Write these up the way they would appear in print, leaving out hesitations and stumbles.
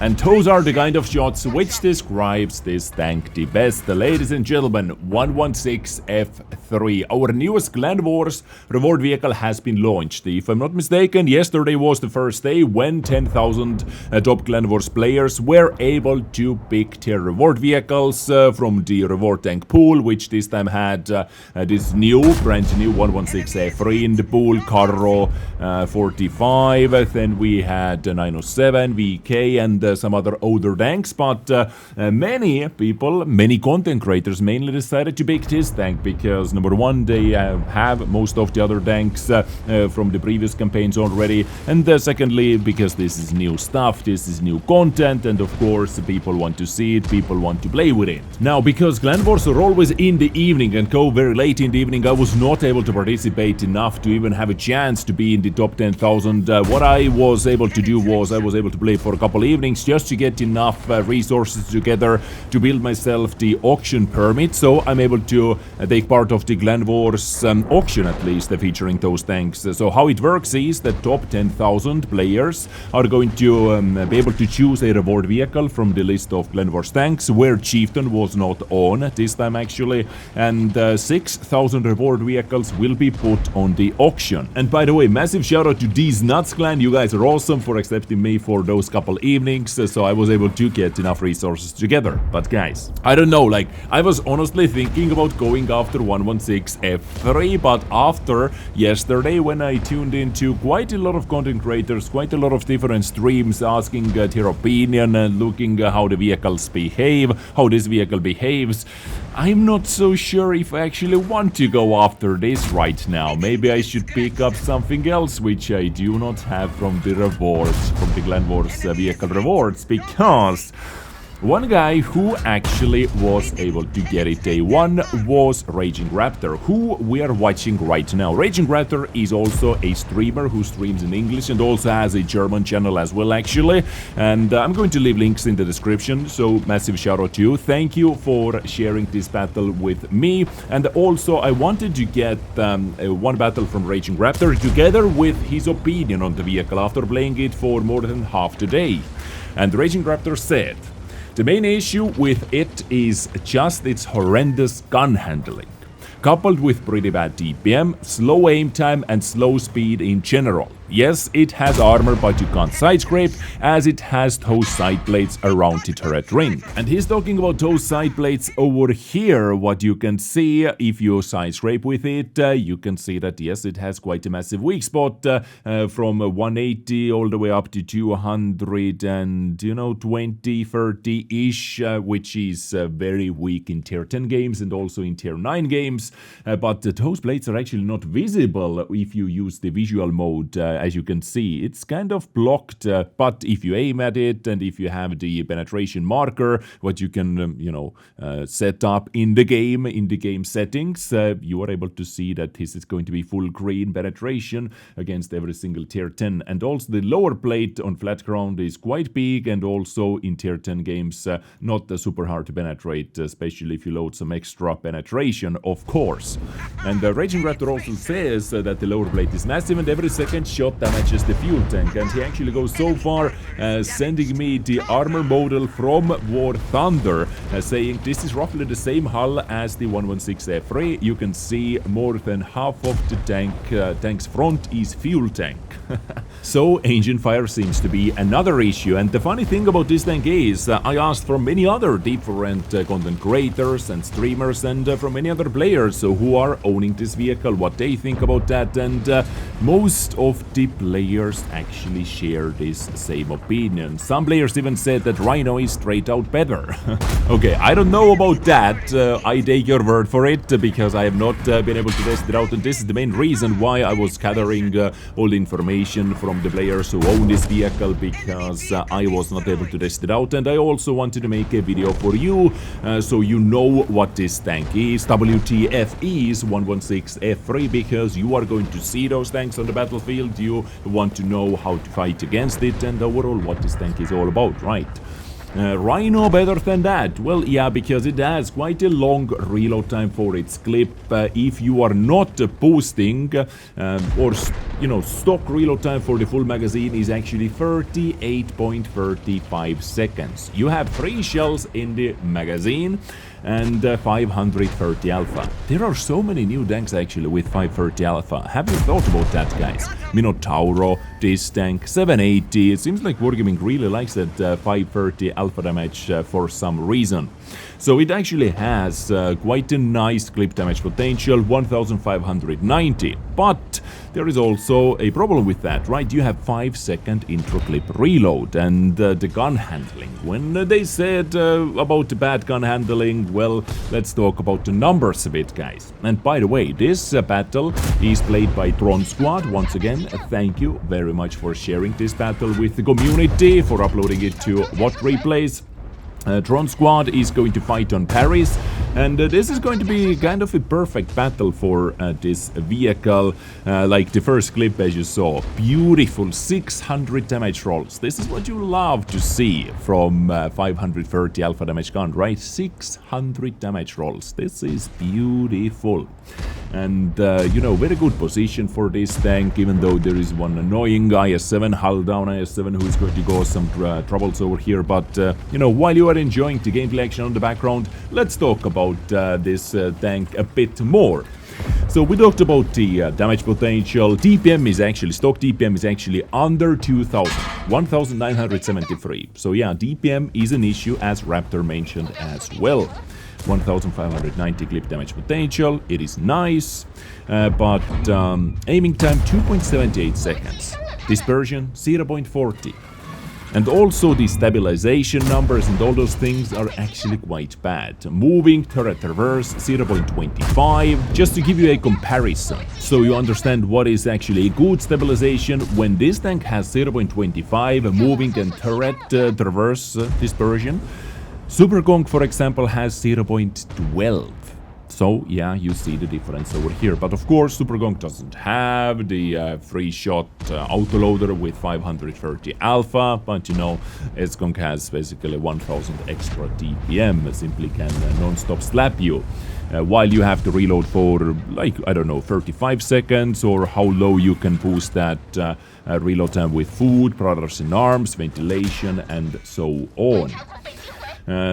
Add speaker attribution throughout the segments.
Speaker 1: And those are the kind of shots which describes this tank the best. Ladies and gentlemen, 116F3, our newest Clan Wars reward vehicle has been launched. If I'm not mistaken, yesterday was the first day when 10,000 top Clan Wars players were able to pick their reward vehicles from the reward tank pool, which this time had this brand new 116F3 in the pool, Carro 45, then we had 907, VK, and some other older tanks, but many people, many content creators mainly decided to pick this tank because number one, they have most of the other tanks from the previous campaigns already, and secondly, because this is new stuff, this is new content, and of course people want to see it, people want to play with it. Now, because Clan Wars are always in the evening and go very late in the evening, I was not able to participate enough to even have a chance to be in the top 10,000. What I was able to do was I was able to play for a couple evenings just to get enough resources together to build myself the auction permit, so I'm able to take part of the Clan Wars auction, at least featuring those tanks. So how it works is that top 10,000 players are going to be able to choose a reward vehicle from the list of Clan Wars tanks, where Chieftain was not on this time actually, and 6,000 reward vehicles will be put on the auction. And by the way, massive shout out to Dezrng clan, you guys are awesome for accepting me for those couple evenings, so I was able to get enough resources together. But guys, I don't know, like, I was honestly thinking about going after 116F3, but after yesterday when I tuned into quite a lot of content creators, quite a lot of different streams asking their opinion and looking how the vehicles behave, how this vehicle behaves, I'm not so sure if I actually want to go after this right now. Maybe I should pick up something else which I do not have from the rewards, from the Clan Wars vehicle rewards, because one guy who actually was able to get it day one was RagingRaptor, who we are watching right now. RagingRaptor is also a streamer who streams in English and also has a German channel as well, actually. And I'm going to leave links in the description, so massive shout out to you. Thank you for sharing this battle with me. And also, I wanted to get one battle from RagingRaptor together with his opinion on the vehicle after playing it for more than half the day. And RagingRaptor said, the main issue with it is just its horrendous gun handling, coupled with pretty bad DPM, slow aim time and slow speed in general. Yes, it has armor, but you can't side scrape, as it has those side plates around the turret ring. And he's talking about those side plates over here. What you can see, if you side scrape with it, you can see that yes, it has quite a massive weak spot, from 180 all the way up to 200 and, you know, 20, 30-ish, which is very weak in tier 10 games and also in tier 9 games. But those plates are actually not visible if you use the visual mode. As you can see, it's kind of blocked, but if you aim at it and if you have the penetration marker, what you can, set up in the game settings, you are able to see that this is going to be full green penetration against every single tier 10. And also the lower plate on flat ground is quite big, and also in tier 10 games, not super hard to penetrate, especially if you load some extra penetration, of course. And RagingRaptor also says that the lower plate is massive and every second shot damages the fuel tank, and he actually goes so far sending me the armor model from War Thunder, saying this is roughly the same hull as the 116F3. You can see more than half of the tank's front is fuel tank. So engine fire seems to be another issue, and the funny thing about this tank is I asked from many other different content creators and streamers and from many other players who are owning this vehicle what they think about that, and most of the players actually share this same opinion. Some players even said that Rhino is straight out better. Okay, I don't know about that, I take your word for it, because I have not been able to test it out, and this is the main reason why I was gathering all the information from the players who own this vehicle, because I was not able to test it out, and I also wanted to make a video for you, so you know what this tank is. WTF is 116F3, because you are going to see those tanks on the battlefield, you want to know how to fight against it, and overall what this tank is all about, right? Rhino better than that? Well, yeah, because it has quite a long reload time for its clip. If you are not boosting or stock reload time for the full magazine is actually 38.35 seconds. You have 3 shells in the magazine and 530 alpha. There are so many new tanks actually with 530 alpha. Have you thought about that, guys? Minotauro, this tank, 780. It seems like Wargaming really likes that 530 alpha damage for some reason. So it actually has quite a nice clip damage potential, 1590. But there is also a problem with that, right? You have 5-second intro clip reload and the gun handling. When they said about the bad gun handling, well, let's talk about the numbers a bit, guys. And by the way, this battle is played by DronSquad. Once again, thank you very much for sharing this battle with the community, for uploading it to What Replays. DronSquad is going to fight on Paris, and this is going to be kind of a perfect battle for this vehicle. Like the first clip, as you saw, beautiful 600 damage rolls. This is what you love to see from 530 alpha damage gun, right? 600 damage rolls. This is beautiful. And, very good position for this tank, even though there is one annoying IS-7, hull down IS-7, who is going to cause some troubles over here. But, while you are enjoying the gameplay action on the background, let's talk about this tank a bit more. So we talked about the damage potential. DPM is actually, stock DPM is actually under 2000, 1973. So yeah, DPM is an issue, as Raptor mentioned as well. 1590 clip damage potential, it is nice, but aiming time 2.78 seconds, dispersion 0.40. And also the stabilization numbers and all those things are actually quite bad. Moving turret reverse 0.25, just to give you a comparison, so you understand what is actually a good stabilization. When this tank has 0.25 moving and turret reverse dispersion, Super Gong, for example, has 0.12. So, yeah, you see the difference over here. But of course, Super Gong doesn't have the free-shot autoloader with 530 alpha. But, S-Gong has basically 1000 extra DPM. Simply can non-stop slap you. While you have to reload for, 35 seconds, or how low you can boost that reload time with food, brothers in arms, ventilation, and so on.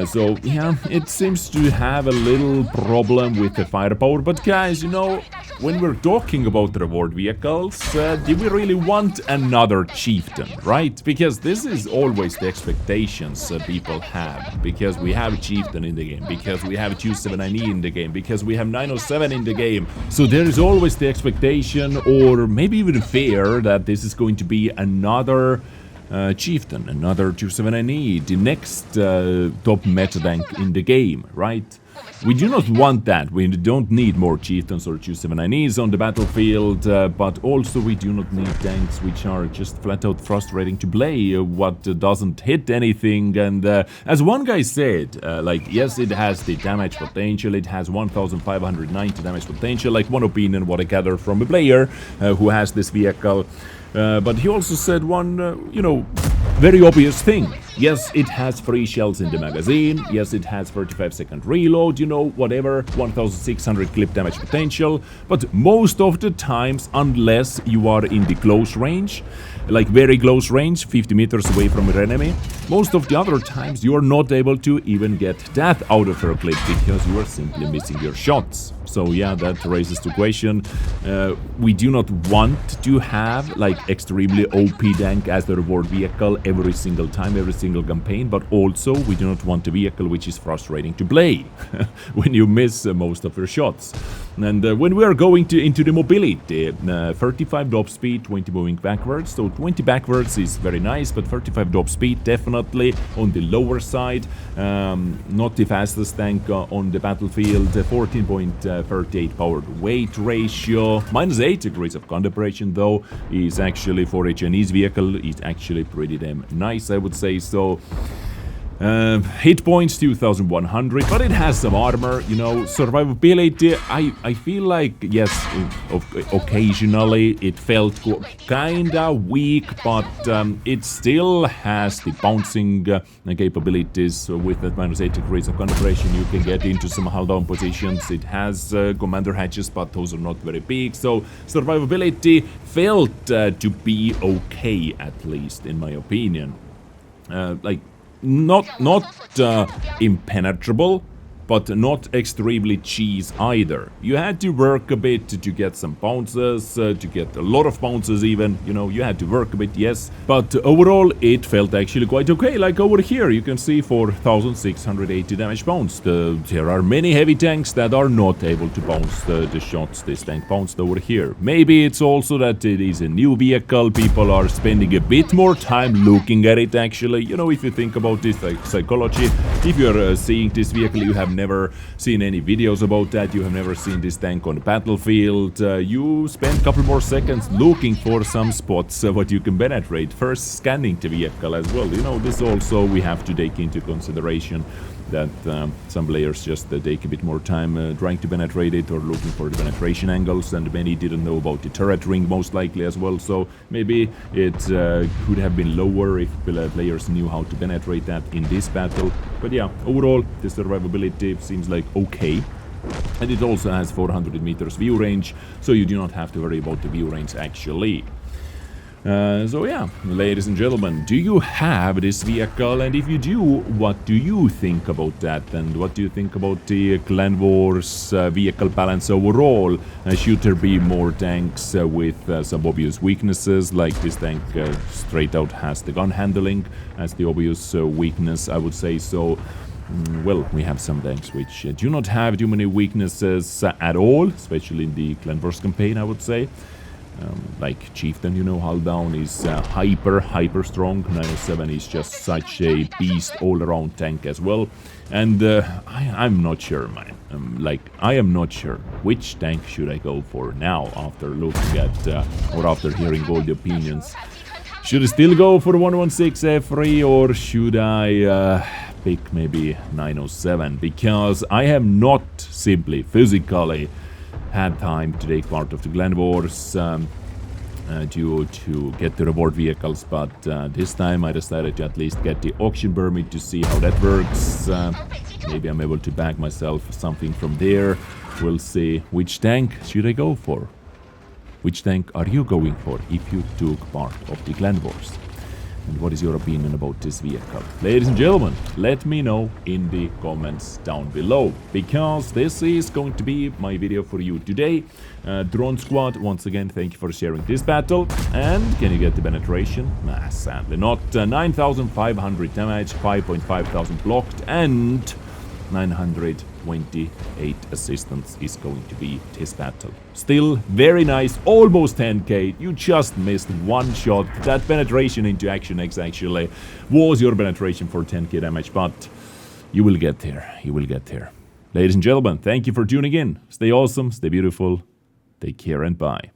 Speaker 1: So, yeah, it seems to have a little problem with the firepower. But guys, when we're talking about reward vehicles, do we really want another chieftain, right? Because this is always the expectations people have. Because we have chieftain in the game, because we have 279E in the game, because we have 907 in the game. So there is always the expectation, or maybe even fear, that this is going to be another chieftain, another 279E, the next top meta tank in the game, right? We do not want that. We don't need more chieftains or 279Es on the battlefield, but also we do not need tanks which are just flat out frustrating to play, what doesn't hit anything. And as one guy said, yes, it has the damage potential, it has 1590 damage potential, like one opinion what I gather from a player who has this vehicle. But he also said one, very obvious thing. Yes, it has 3 shells in the magazine. Yes, it has 35-second reload, whatever, 1600 clip damage potential. But most of the times, unless you are in the close range, like very close range, 50 meters away from your enemy, most of the other times you are not able to even get that out of your clip because you are simply missing your shots. So yeah, that raises the question. We do not want to have extremely OP tank as the reward vehicle every single time, every single campaign, but also we do not want a vehicle which is frustrating to play when you miss most of your shots. And when we are going into the mobility, 35 drop speed, 20 moving backwards, so 20 backwards is very nice, but 35 drop speed definitely on the lower side, not the fastest tank on the battlefield, 14.38 power to weight ratio, -8 degrees of calibration though, is actually for a Chinese vehicle, is actually pretty damn nice, I would say. So Hit points 2100, but it has some armor, you know. Survivability, I feel like, yes, occasionally it felt kinda weak, but it still has the bouncing capabilities. With that -8 degrees of concentration, you can get into some hull down positions. It has commander hatches, but those are not very big, so survivability felt to be okay, at least in my opinion. Like, not impenetrable, but not extremely cheese either. You had to work a bit to get some bounces, to get a lot of bounces even, you know, you had to work a bit, yes. But overall, it felt actually quite okay. Like over here, you can see 4,680 damage bounce. There are many heavy tanks that are not able to bounce the shots this tank bounced over here. Maybe it's also that it is a new vehicle, people are spending a bit more time looking at it actually. You know, if you think about this like psychology, if you're seeing this vehicle, you have never seen any videos about that, you have never seen this tank on the battlefield, you spend a couple more seconds looking for some spots what you can penetrate, first scanning the vehicle as well. You know, this also we have to take into consideration that some players just take a bit more time trying to penetrate it or looking for the penetration angles, and many didn't know about the turret ring most likely as well, so maybe it could have been lower if players knew how to penetrate that in this battle. But yeah, overall the survivability seems like okay. And it also has 400 meters view range, so you do not have to worry about the view range actually. So yeah, ladies and gentlemen, do you have this vehicle? And if you do, what do you think about that? And what do you think about the Clan Wars vehicle balance overall? Should there be more tanks with some obvious weaknesses, like this tank straight out has the gun handling as the obvious weakness, I would say so. Well, we have some tanks which do not have too many weaknesses at all, especially in the Clan Wars campaign, I would say. Like Chieftain, you know, hull down is hyper strong. 907 is just such a beast all-around tank as well. And I'm not sure, man. I am not sure which tank should I go for now after looking at or after hearing all the opinions. Should I still go for 116 F3 or should I pick maybe 907? Because I have not simply physically had time to take part of the Clan Wars to get the reward vehicles, but this time I decided to at least get the auction permit to see how that works. Maybe I'm able to bag myself something from there. We'll see. Which tank should I go for? Which tank are you going for if you took part of the Clan Wars? And what is your opinion about this vehicle? Ladies and gentlemen, let me know in the comments down below, because this is going to be my video for you today. DronSquad, once again, thank you for sharing this battle. And can you get the penetration? Nah, sadly not. 9,500 damage, 5,500 blocked, and 928 assistance is going to be this battle. Still very nice, almost 10k. You just missed one shot. That penetration into Action X actually was your penetration for 10k damage, but you will get there. You will get there. Ladies and gentlemen, thank you for tuning in. Stay awesome, stay beautiful, take care, and bye.